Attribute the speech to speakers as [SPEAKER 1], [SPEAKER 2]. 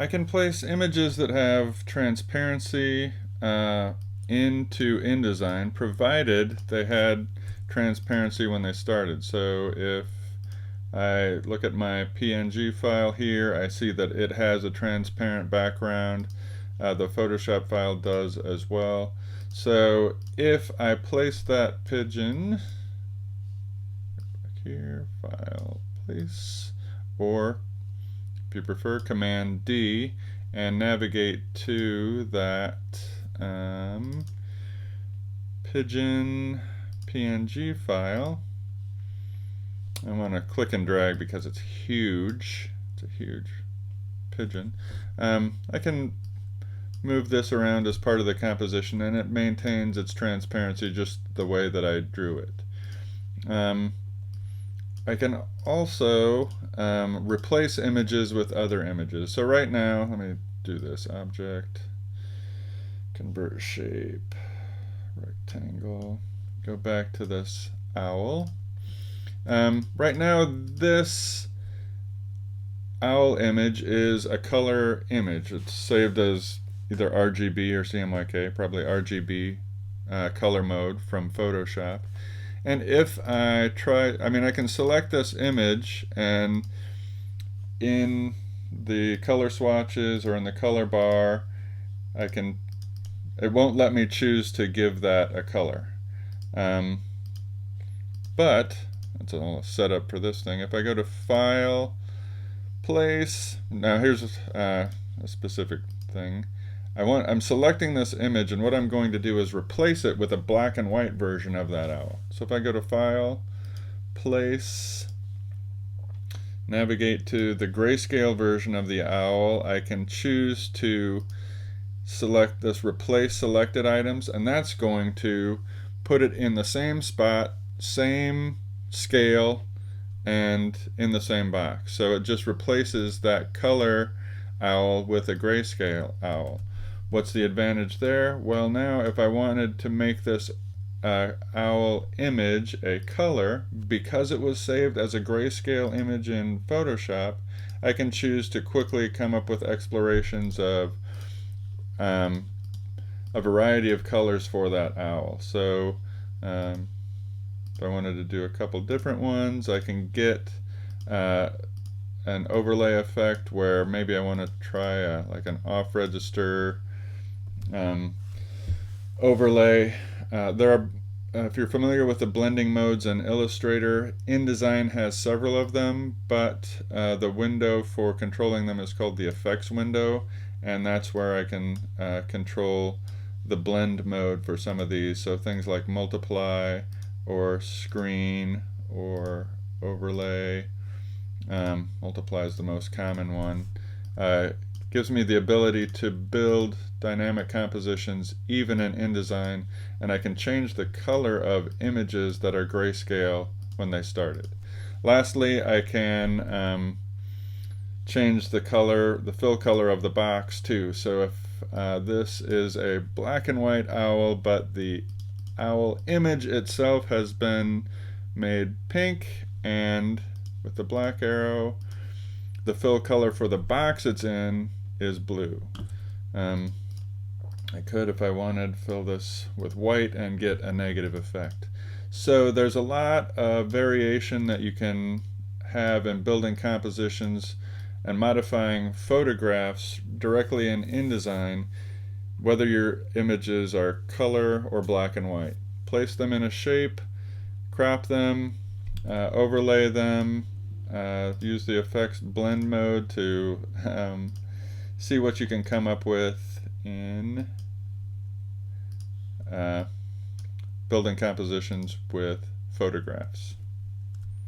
[SPEAKER 1] I can place images that have transparency into InDesign, provided they had transparency when they started. So if I look at my PNG file here, I see that it has a transparent background. The Photoshop file does as well. So if I place that pigeon back here, file, place, or if you prefer, Command D, and navigate to that pigeon PNG file. I want to click and drag because it's huge. It's a huge pigeon. I can move this around as part of the composition, and it maintains its transparency just the way that I drew it. I can also replace images with other images. So right now, let me do this. Object, convert shape, rectangle. Go back to this owl. Right now, this owl image is a color image. It's saved as either RGB or CMYK, probably RGB color mode from Photoshop. And if I try, I can select this image, and in the color swatches or in the color bar, it won't let me choose to give that a color. But that's a setup for this thing. If I go to File, Place, now here's a specific thing. I'm selecting this image, and what I'm going to do is replace it with a black and white version of that owl. So if I go to File, Place, navigate to the grayscale version of the owl, I can choose to select this Replace Selected Items, and that's going to put it in the same spot, same scale, and in the same box. So it just replaces that color owl with a grayscale owl. What's the advantage there? Well, now if I wanted to make this owl image a color, because it was saved as a grayscale image in Photoshop, I can choose to quickly come up with explorations of a variety of colors for that owl. So if I wanted to do a couple different ones, I can get an overlay effect where maybe I want to try like an off-register overlay. If you're familiar with the blending modes in Illustrator, InDesign has several of them, but the window for controlling them is called the effects window, and that's where I can control the blend mode for some of these. So things like multiply or screen or overlay. Multiply is the most common one. Gives me the ability to build dynamic compositions even in InDesign, and I can change the color of images that are grayscale when they started. Lastly, I can change the color, the fill color of the box too. So if this is a black and white owl, but the owl image itself has been made pink, and with the black arrow, the fill color for the box it's in is blue. I could, if I wanted, fill this with white and get a negative effect. So there's a lot of variation that you can have in building compositions and modifying photographs directly in InDesign, whether your images are color or black and white. Place them in a shape, crop them, overlay them, use the effects blend mode to see what you can come up with in building compositions with photographs.